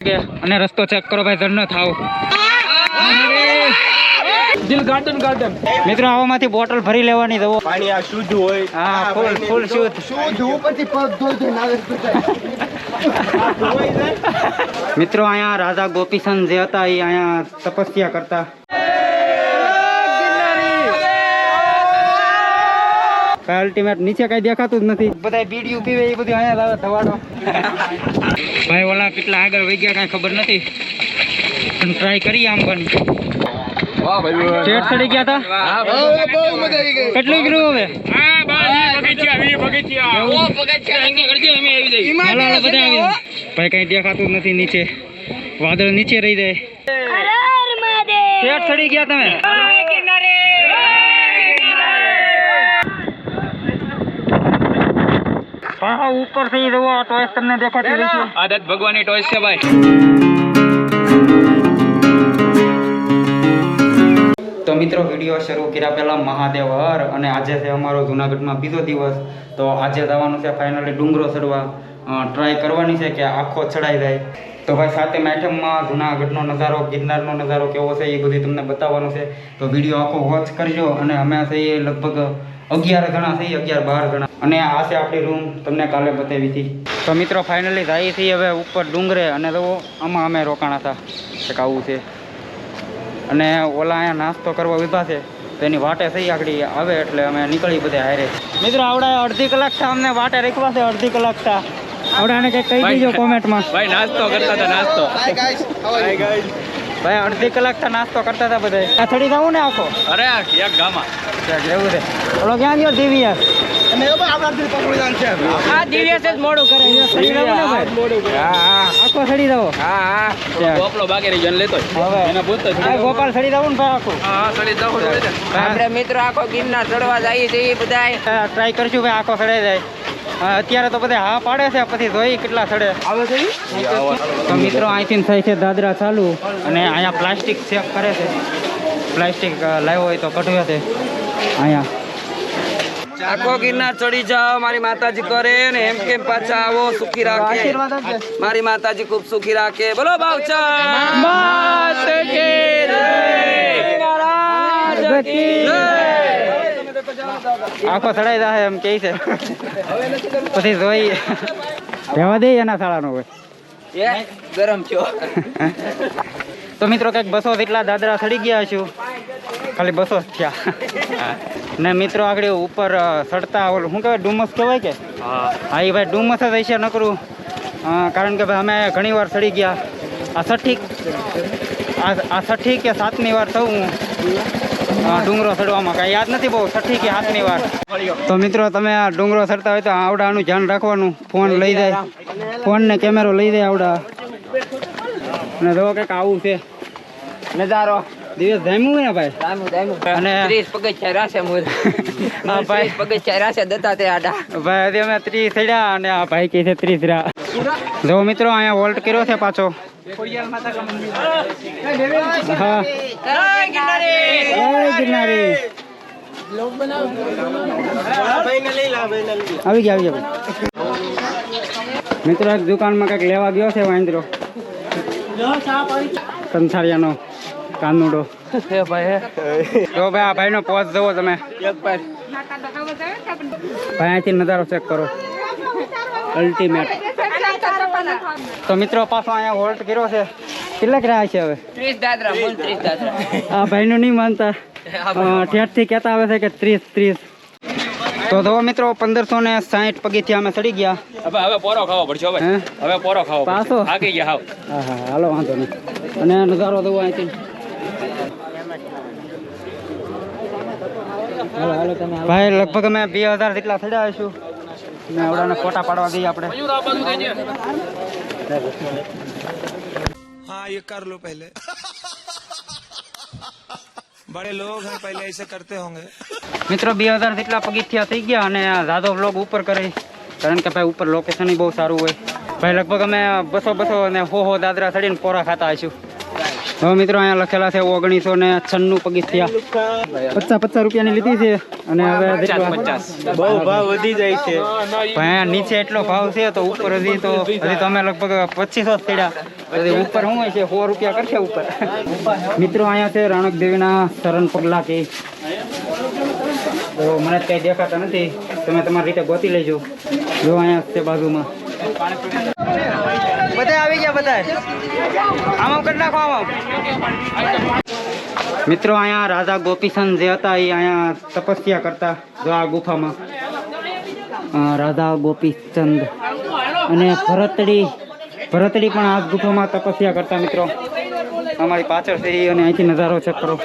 અને રસ્તો ચેક કરો ભાઈ, ધર ન થાવ. દિલ ગાર્ડન ગાર્ડન મિત્રો, આવામાંથી બોટલ ભરી લેવાની દવો. પાણી આ શુદ્ધ હોય. હા, ફૂલ શુદ્ધ. ઉપરથી પગ ધોઈ નાવે. મિત્રો અહીંયા રાજા ગોપીચંદ જે હતા એ અહીંયા તપસ્યા કરતા. અલ્ટિમેટ નીચે કઈ દેખાતું જ નથી. બધા બીડીયું પીવે એ બધું અહીંયા લાવે ધવાડો. ભાઈ ઓલા કેટલા આગળ વહી ગયા કઈ ખબર નથી, પણ ટ્રાય કરી આમ પણ. ચેટ ચડી ગયા હતા. કેટલું કર્યું હવે? ભાઈ કઈ દેખાતું જ નથી નીચે, વાદળ નીચે રહી જાય. ચેટ ચડી ગયા તમે? ઉપર થી જુઓ, ટોયસ તમને દેખાતી રહી છે. આદત ભગવાનની ટોયસ છે ભાઈ. તો મિત્રો, વિડીયો શરૂ કર્યા પહેલા મહાદેવ હર. અને આજે છે અમારો જુનાગઢમાં બીજો દિવસ. તો આજે જવાનું છે ફાઇનલી ડુંગરો ચડવા. ટ્રાય કરવાની છે કે આખો ચડાઈ જાય. તો ભાઈ સાથે આઈટમમાં જુનાગઢનો નજારો, ગિરનારનો નજારો કેવો છે એ બધું તમને બતાવવાનું છે. તો વિડીયો આખો વોચ કરજો. અને અમે છીએ લગભગ 11 જણા છીએ, 11-12 જણા. અને આ છે આપણી રૂમ, તમને કાલે બતાવી હતી. તો મિત્રો ફાઇનલી જઈએ છીએ હવે ઉપર ડુંગરે. અને તો આમાં અમે રોકાણા હતા કે આવું છે. અને ઓલા અહીંયા નાસ્તો કરવા ઊભા છે, તો એની વાટે થઈ આગળ આવે એટલે અમે નીકળી બધા હારે. મિત્રો આવડા અડધી કલાક થા અમને વાટે રાખવા છે, અડધી કલાક થા. આવડાને કંઈક કહી દીજો કોમેન્ટમાં. ભાઈ નાસ્તો કરતા હતા, નાસ્તો. ભાઈ અડધી કલાક થા નાસ્તો કરતા હતા બધા. આ થડી જવું ને આખો? અરે એક ગામમાં એવું છે. ઓલો ક્યાં ગયો દિવ્યાસ? મોડું કરે આખો સડી દો. ગોપાલ સડી દઉં ને આખું. આપણે મિત્રો આખો ગિરનાર ચડવા જઈએ છીએ, બધા ટ્રાય કરશું ભાઈ આખો સડાઈ જાય. અત્યારે તો બધા હા પાડે છે, પછી જોઈ કેટલા સડે આવે છે. તો મિત્રો અહીંથી થાય છે દાદરા ચાલુ. અને અહીંયા પ્લાસ્ટિક ચેક કરે છે. પ્લાસ્ટિક લાવ્યો હોય તો કઢવે છે અહીંયા. આખો ગિરનાર ચડી જાઓ, મારી માતાજી કરે ને એમ કેમ પાછા આવો, સુખી રાખે મારી માતાજી, ખૂબ સુખી રાખે. બોલો બાવચા આખો ચડાઈ જાય એમ કે છે. પછી જોઈ રહેવા દે એના શાળાનો હોય ગરમ છો. તો મિત્રો કંઈક 200 જેટલા દાદરા ચડી ગયા છું, ખાલી 200 થયા. ને મિત્રો આગળ ઉપર ચડતા ઓલું શું કહેવાય, ડુમસ કહેવાય કે? હા એ ભાઈ ડુમસ જ હશે નકરું. કારણ કે ભાઈ અમે ઘણી વાર ચડી ગયા. આ છઠ્ઠી કે 7મી વાર થયું ડુંગરો ચડવામાં, કાંઈ યાદ નથી બહુ, 6ઠ્ઠી કે 7મી વાર. તો મિત્રો તમે આ ડુંગરો ચડતા હોય તો આવડાનું ધ્યાન રાખવાનું. ફોન લઈ જાય, ફોન ને કેમેરો લઈ જાય આવડા. અને જો કંઈક આવું છે નજારો. દિવસ જામ્યું ને ભાઈ? અને 30 પગથિયા રાશે મોર. હા ભાઈ પગથિયા રાશે દતા તે આડા. ભાઈ હજી અમે 30 ચડ્યા અને આ ભાઈ કહે છે 30 રહ્યા. જો મિત્રો અહીંયા વોલ્ટ કર્યો છે પાછો. હા ગિરનારી આવી ગયા. મિત્રો એક દુકાનમાં કંઈક લેવા ગયો છે વાંદરો, સંસારિયાનો કાનુડો. જો ભાઈ આ ભાઈ નો પોઝ જોવો તમે. ભાઈ અહીંથી નજારો ચેક કરો, અલ્ટિમેટ. તો મિત્રો પાછો અહીંયા હોલ્ટ કર્યો છે. કેટલા રહ્યા છે હવે? 30 દાદરા. આ ભાઈ નું નહીં માનતા, ઠેઠ થી કહેતા આવે છે કે 30. તો જો મિત્રો 1560 પગથિયા અમે ચડી ગયા. હવે પોરો ખાવો પડશે. હવે પોરો ખાવો પાછો આગી ગયા. હા હા હાલો વાંધો નહીં. અને નજારો જોવો અહીંથી. ભાઈ લગભગ અમે 2000 જેટલા ચડ્યા હશું. ને આવડાને ફોટા પાડવા દઈએ આપણે. हाँ ये कर लो पहले बड़े लोग हैं पहले ऐसे करते होंगे. મિત્રો 2000 જેટલા પગથિયા થઈ ગયા. અને જાદો વ્લોગ ઉપર કરે કારણ કે ભાઈ ઉપર લોકેશન બહુ સારું હોય. ભાઈ લગભગ અમે 200 અને 100 દાદરા ચડીને પોરા ખાતા હશું. હવે મિત્રો અહીંયા લખેલા છે 1996 પગથિયા 50 રૂપિયાની લીધી છે અને હવે 50 બહુ ભાવ વધી જાય છે. અહીંયા નીચે એટલો ભાવ છે તો ઉપર હજી તો અમે લગભગ 2500 થયા. હજી ઉપર શું હોય છે 100 રૂપિયા કરશે ઉપર. મિત્રો અહીંયા છે રાણક દેવીના શરણ પગલા કે તો મને જ કઈ દેખાતા નથી, તમે તમારી રીતે ગોતી લેજો. જો અહીંયા છે બાજુમાં બધા આવી ગયા. બધા આમાં કરી નાખો. આમાં મિત્રો અહીંયા રાજા ગોપીચંદ જે હતા એ અહીંયા તપસ્યા કરતા. જો આ ગુફામાં રાજા ગોપીચંદ અને ભરતડી પણ આ ગુફામાં તપસ્યા કરતા. મિત્રો અમારી પાછળ છે અને અહીંથી નજારો ચેક કરો.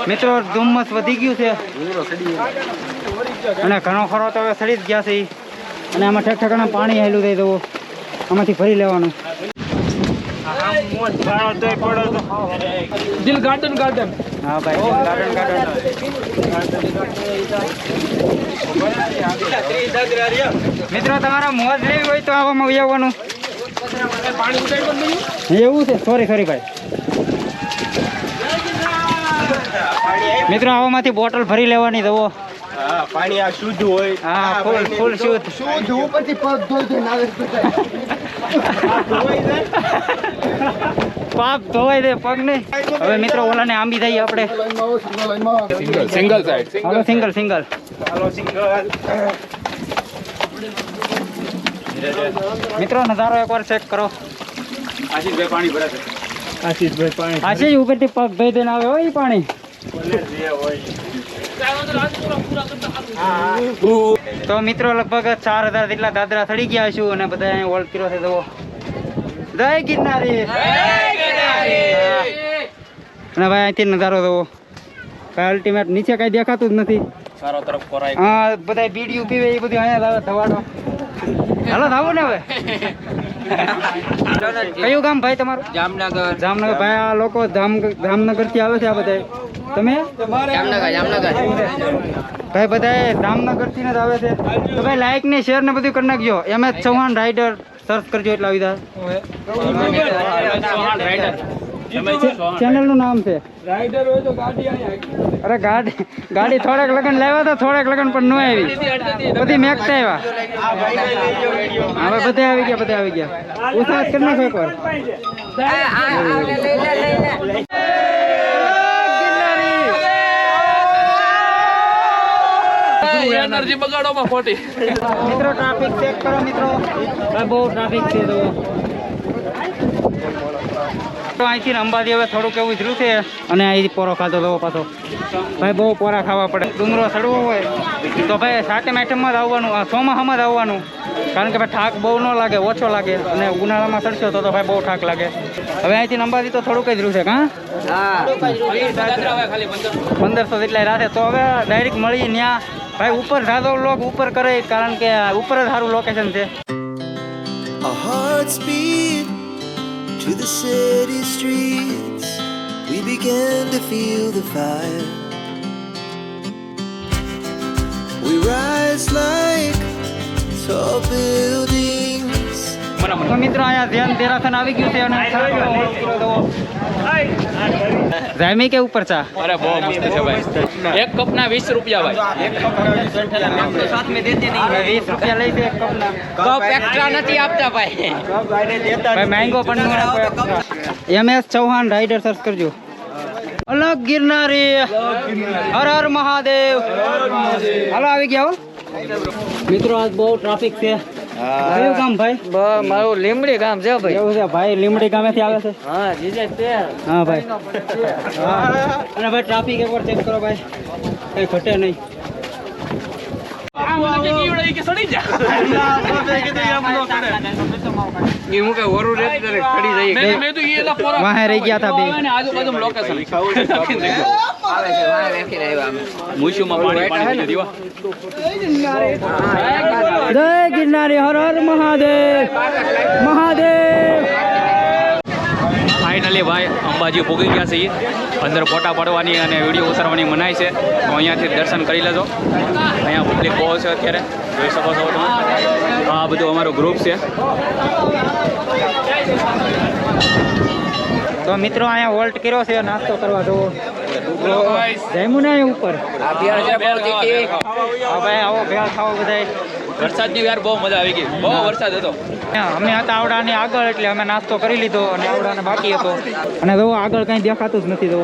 મિત્રો ધુમ્મસ વધી ગયું છે અને ઘણો ખરો તો હવે સડી જ ગયા છે અને આમાં ઠેકઠેકાના પાણી હેલું થઈ જવું. આમાંથી ભરી લેવાનું. દિલ ગાર્ડન ગાર્ડન. હા ભાઈ ગાર્ડન. મિત્રો તમારા મોજ લેવી હોય તો આવામાં આવવાનું. એવું છે. સોરી ભાઈ. મિત્રો આવામાંથી બોટલ ભરી લેવાની દવો. પાણી આ શુદ્ધ હોય. હા ફૂલ શુદ્ધ. શુદ્ધ ઉપરથી પગ ધોઈ નાવે. પાપ ધોવાઈ દે પગ નહીં. હવે મિત્રો ઓલાને આંબી દઈએ આપણે. Single side. હાલો સિંગલ. મિત્રો નજારો એકવાર ચેક કરો. આશીષભાઈ પાણી ભરાશે. આશીષ ઉપરથી પગ ધોઈ દઈને આવે હોય પાણી. તો મિત્રો લગભગ 4000 જેટલા દાદરા ચડી ગયા છું અને બધા અહીં હોલ્ડ કર્યો છે. જુઓ જય ગિરનારી. અને ભાઈ અહીંથી નજારો જુઓ. કાંઈ અલ્ટિમેટ નીચે કાંઈ દેખાતું જ નથી. હા બધા બીડીયું પીવે એ બધું અહીંયા લાવે ધવાડો. હાલો થાવું ને હવે. કયું ગામ ભાઈ તમારું? જામનગર. ભાઈ આ લોકો જામનગર થી આવે છે. આ બધા તમે જામનગર ભાઈ બધા જામનગર થી જ આવે છે. તો ભાઈ લાઈક ને શેર ને બધું કરી નાખજો. MS ચૌહાણ રાઇડર સર્ચ કરજો એટલે આવી જાય. ચેનલ નું નામ છે. અરે ગાડી થોડાક લગન લાવ્યા હતા, થોડાક લગન પણ ન આવી. બધી મેકતા આવ્યા. હવે બધા આવી ગયા. ઉત્સાહ કરી નાખો એકવાર. એનર્જી બગાડોમાં ખોટી. મિત્રો ટ્રાફિક ચેક કરો. મિત્રો બહુ ટ્રાફિક છે. તો અહીંથી અંબાજી હવે થોડુંક એવું જરૂર છે અને અહીંથી પોરો ખાધો તો પાછો. ભાઈ બહુ પોરા ખાવા પડે. ડુંગરો ચડવો હોય તો ભાઈ 7 આઈટમમાં જ આવવાનું, ચોમાસામાં જ આવવાનું. કારણ કે ભાઈ થાક બહુ ન લાગે, ઓછો લાગે. અને ઉનાળામાં ચડશો તો ભાઈ બહુ થાક લાગે. હવે અહીંથી અંબાજી તો થોડુંક જ રહ્યું છે. 1500 જેટલા રાતે. તો હવે ડાયરેક્ટ મળી ત્યાં ભાઈ ઉપર જાદવ લોક ઉપર કરે કારણ કે ઉપર જ સારું લોકેશન છે. Our hearts beat to the city streets. We began to feel the fire. We rise like tall buildings. તો મિત્રો અહીંયા ધ્યાન દેરાસન આવી ગયું છે અને જામી કે ઉપર ચા. અરે બહુ મસ્ત છે ભાઈ. એક કપ ના 20 રૂપિયા ભાઈ. 20 રૂપિયા લઈ દે એક કપના. કપ એક્સ્ટ્રા નથી આપતા ભાઈ. ભાઈ મેંગો પણ MS ચૌહાણ રાઇડર સર્ચ કરજો. અલગ ગિરનારી. હર હર મહાદેવ. હાલો આવી ગયા હો મિત્રો. આજ બહુ ટ્રાફિક છે. કયું ગામ ભાઈ? મારું લીમડી ગામ છે ભાઈ. એવું છે ભાઈ. લીમડી ગામેથી આવે છે. હા જીજે તે. હા ભાઈ. અને ભાઈ ટ્રાફિક એકવાર ચેક કરો ભાઈ. કઈ ઘટે નહીં. વાહે રહી ગયા હતા બે. જય ગિરનારી. હર હર મહાદેવ. ફાઇનલી ભાઈ અંબાજી પહોંચી ગયા છીએ. અંદર ફોટા પાડવાની અને વિડીયો ઉતારવાની મનાય છે. તો અહીંયાથી દર્શન કરી લેજો. અહીંયા પબ્લિક બહુ છે અત્યારે, જોઈ શકો છો તમે. આ બધું અમારું ગ્રુપ છે. તો મિત્રો અહીંયા વોલ્ટ કર્યો છે નાસ્તો કરવા જવો જમ્યું ને અહીંયા ઉપર હા ભાઈ આવો ભેળ ખાવો બધાય વરસાદની યાર બહુ મજા આવી ગઈ, બહુ વરસાદ હતો. અમે હતા આવડાની આગળ એટલે અમે નાસ્તો કરી લીધો અને આવડાને બાકી હતો અને જો આગળ કંઈ દેખાતું જ નથી. તો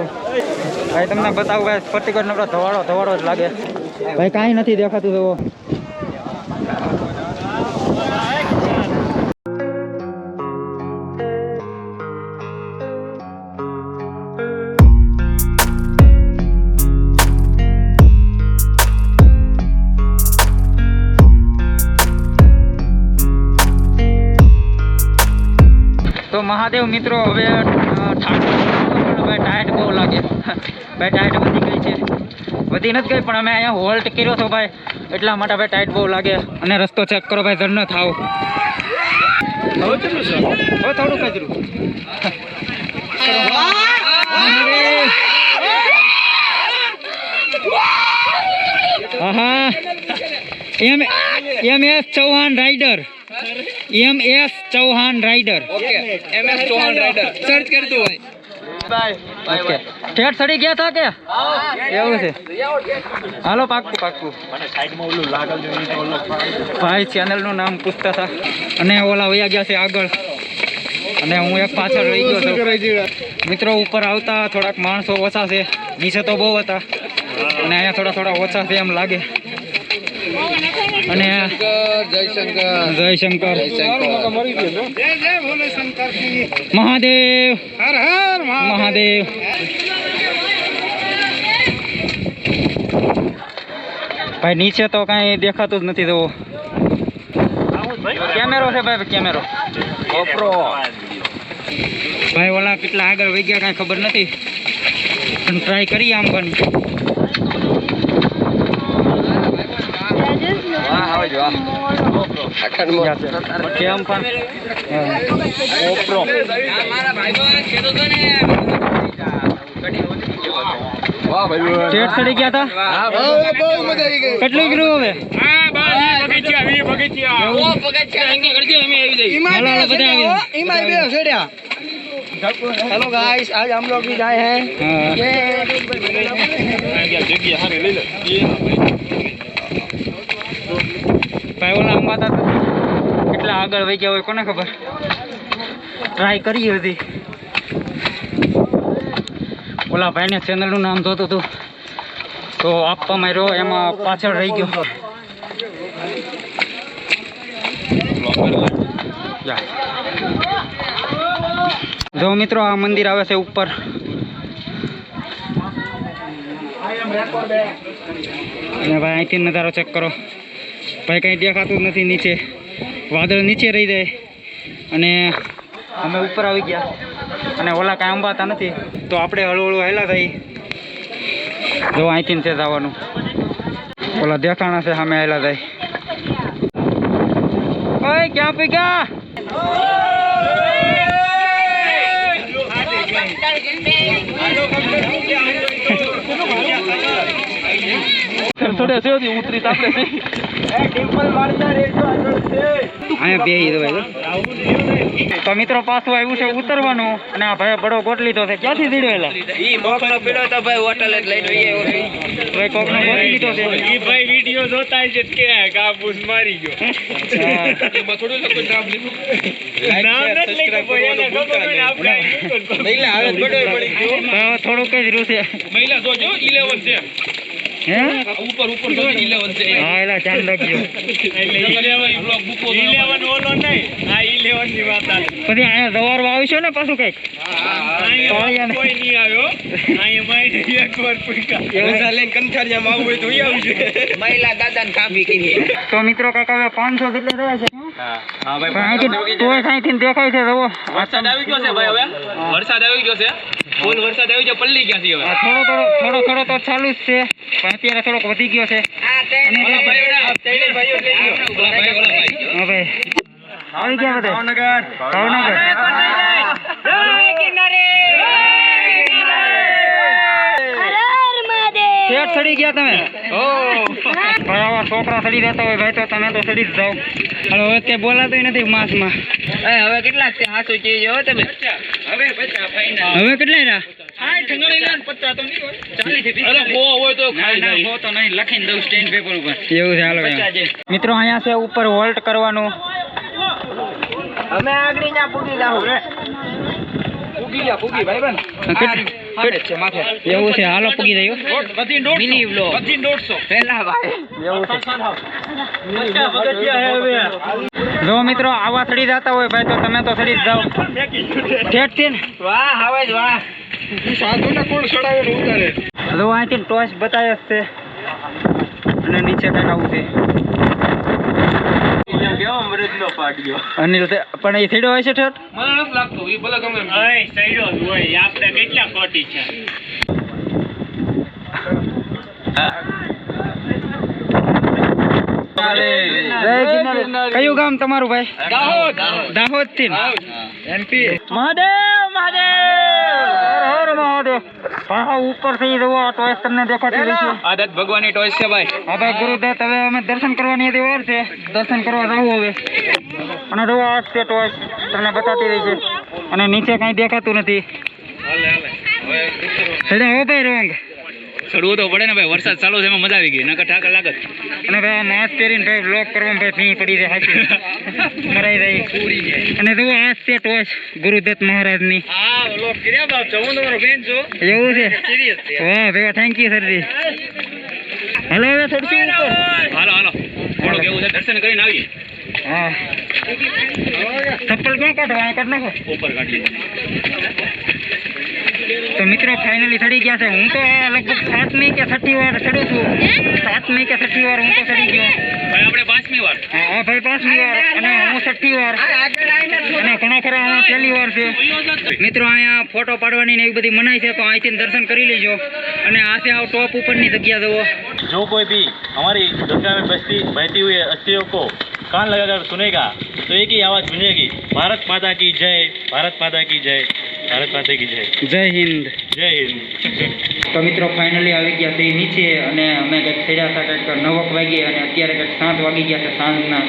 ભાઈ તમને બતાવું ભાઈ ફર્ટિકર નંબર ધવાડો જ લાગે ભાઈ, કાંઈ નથી દેખાતું. તો તો મહાદેવ મિત્રો હવે ભાઈ ટાઈટ બહુ લાગે ભાઈ, ટાઈટ વધી ગઈ છે, વધી નથી ગઈ પણ અમે અહીંયા હોલ્ટ કર્યો હતો ભાઈ એટલા માટે ભાઈ ટાઈટ બહુ લાગે. અને રસ્તો ચેક કરો ભાઈ, ધર ન થાવ થોડું કચરું હા MS Chauhan rider, MS Chauhan rider, MS Chauhan rider search કરતું હોય. ઓકે ઠેઠ સડી ગયા હતા કે એવું છે? હાલો પાક્કું ભાઈ ચેનલનું નામ પૂછતા હતા અને ઓલા વયા ગયા છે આગળ અને હું એક પાછળ રહી ગયો છું. મિત્રો ઉપર આવતા થોડાક માણસો ઓછા છે, નીચે તો બહુ હતા અને અહીંયા થોડા ઓછા છે એમ લાગે. અને જય શંકર મહાદેવ, હર હર મહાદેવ. ભાઈ નીચે તો કાંઈ દેખાતું જ નથી. તો કેમેરો છે ભાઈ, કેમેરો ભાઈ ઓલા કેટલા આગળ વહી ગયા કાંઈ ખબર નથી પણ ટ્રાય કરીએ આંબાની. કેમ પણ ઠેઠ ચડી ગયા હતા, કેટલું કર્યું હવે? हेलो गाइस, आज हम लोग भी जाए हैं ભાઈ ઓલા અંબાતા કેટલા આગળ વહી ગયા હોય કોને ખબર. ટ્રાય કરી હતી, ઓલા ભાઈને ચેનલનું નામ જોતું હતું તો આપવામાં રહ્યો, એમાં પાછળ રહી ગયો. જો મિત્રો આ મંદિર આવે છે ઉપર. અને ભાઈ અહીંથી નજારો ચેક કરો ભાઈ, કંઈ દેખાતું જ નથી નીચે, વાદળ નીચે રહી જાય અને અમે ઉપર આવી ગયા અને ઓલા કાંઈ અંબાતા નથી તો આપણે હળવું હેલા થઈ. જો અહીંથી તે જવાનું, ઓલા દેખાણા છે સામે હેલા થાય. ઓય ક્યાં પી ગયા? થોડે સેવથી ઉતરી આપણે અહીંયા બેહી દો ભાઈ. તો મિત્રો પાછું આવ્યું છે ઉતરવાનું અને આ ભાઈ બડો ગોટ લીધો છે. ક્યાંથી દીડો ભાઈ કોકનો ગોટી લીધો છે. ભાઈ વિડિયો જોતા છે કે કાબૂસ મારી ગયો. થોડું લોકો નામ લીધું, થોડુંક જ રહ્યું છે. મહિલા જોજો 11 છે હે ઉપર જોજો 11 છે. હા એલા ધ્યાન રાખજો. પછી અહીંયા દવારો આવશે ને પાછું કઈક તો મિત્રો કાંઈક હવે 500 જેટલે રહ્યા છે. તોય સાઈથી દેખાય છે. વરસાદ આવી ગયો છે ભાઈ, હવે વરસાદ આવી ગયો છે, ફૂલ વરસાદ આવી ગયો, પલ્લી ગયા છે હવે. થોડો તો ચાલુ જ છે પણ અત્યારે થોડોક વધી ગયો છે. હા ભાઈ આવી ગયા બધા ભાવનગર. ઠેઠ ચડી ગયા તમે ભાઈ આવા છોકરા ચડી જતા હોય ભાઈ તો તમે તો ચડી જ જાઓ. હવે તે બોલાતું નથી માસમાં. હવે કેટલા છે હાસુ ચીજ હો તમે હવે કેટલા રહ્યા? એવું છે. હાલો ભાઈ. મિત્રો અહીંયા છે ઉપર વોલ્ટ કરવાનું. અમે આગળ ના પૂગી જાવ એવું છે. હાલો પૂગી જયો. મિની વ્લોગ પહેલા ભાઈ જો મિત્રો આવા ચડી જતા હોય ભાઈ તો તમે તો ચડી જ જાઓ ઠેઠ થી ને. વાહ હવે જ વાહ જો અહીંથી ટોચ બતાવે છે અને નીચે કઈક આવું છે. અનિલ છે પણ એ થેડો હોય છે ઠેઠ. કયું ગામ તમારું ભાઈ? દાહોદ થી એમપી. મહાદેવ મહાદેવ હર હર મહાદેવ. હા ઉપર થી જુઓ ટોયસ તમને દેખાતી રહેશે. આદત ભગવાનની ટોયસ છે ભાઈ. હા ભાઈ ગુરુદેવ હવે અમે દર્શન કરવાની હતી વાર છે. દર્શન કરવા જવું હવે. અને જુઓ આ છે ટોયસ તમને બતાતી રહી છે અને નીચે કઈ દેખાતું નથી. હો ભાઈ રોંગ ચડવું તો પડે ને ભાઈ. વરસાદ ચાલુ છે એમાં મજા આવી ગઈ નકર ઠાકર લાગત. અને ભાઈ આ માસ્ક પહેરીને ભાઈ બ્લોક કરવામાં ભાઈ ભીં પડી જાય હાચી મરાઈ જાય. અને જુઓ આ છે ટોચ ગુરુદત્ત મહારાજની. એવું છે. વાહ ભેગા થેન્ક યુ સરજી. હલો હવે થોડું હાલો હાલો થોડુંક એવું છે દર્શન કરીને આવીએ. હા ચપ્પલ ક્યાં કાઢો? અહીં કાઢ નાખો. ઉપર કાઢીએ. તો મિત્રો ફાઇનલી ચડી ગયા છે. હું તો લગભગ 7મી કે 6ઠી વાર ચડું છું. 7મી કે 6ઠી વાર હું તો ચડી ગયો. ભાઈ આપણે 5મી વાર. હા ભાઈ 5મી વાર અને હું 6ઠી વાર અને ઘણા ખરા હું પહેલી વાર છે. મિત્રો અહીંયા ફોટો પાડવાની ને એવી બધી મનાઈ છે તો અહીંથી દર્શન કરી લેજો. અને આ છે આ ટોપ ઉપરની જગ્યા જુઓ. जो कोई भी हमारी गंगा में बहती हुई अस्थियों को कान लगाकर सुनेगा तो एक ही आवाज़ गूंजेगी, भारत माता की जय, भारत माता की जय, ભારત માતા કી જય. જય હિન્દ. જય હિન્દ. તો મિત્રો ફાઇનલી આવી ગયા છે નીચે અને અમે કંઈક ચડ્યા હતા કંઈક 9 વાગે અને અત્યારે કંઈક 7 વાગી ગયા છે સાંજના.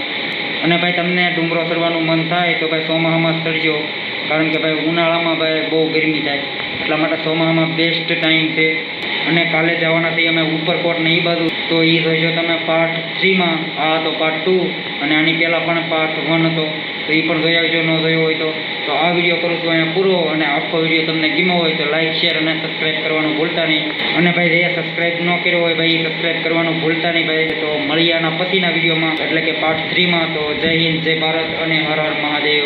અને ભાઈ તમને ડુંગરો ચડવાનું મન થાય તો ભાઈ ચોમાસામાં ચડજો. કારણ કે ભાઈ ઉનાળામાં ભાઈ બહુ ગરમી થાય એટલા માટે ચોમાસામાં બેસ્ટ ટાઈમ છે. અને કાલે જવાના છીએ અમે ઉપરકોટ ને એ બાજુ તો એ જોઈજો તમે પાર્ટ 3માં. આ તો પાર્ટ 2 અને આની પહેલાં પણ પાર્ટ 1 હતો તો એ પણ જોઈ આવજો. ન જોયો હોય તો આ વિડીયો કરું છું અહીંયા પૂરો. અને આખો વિડીયો તમને ગમ્યો હોય તો લાઇક શેર અને સબસ્ક્રાઈબ કરવાનું ભૂલતા નહીં. અને ભાઈ જે સબસ્ક્રાઈબ ન કર્યો હોય ભાઈ સબસ્ક્રાઈબ કરવાનું ભૂલતા નહીં ભાઈ. તો મળીએ આના પછીના વિડીયોમાં એટલે કે પાર્ટ 3માં. તો જય હિન્દ, જય ભારત અને હર હર મહાદેવ.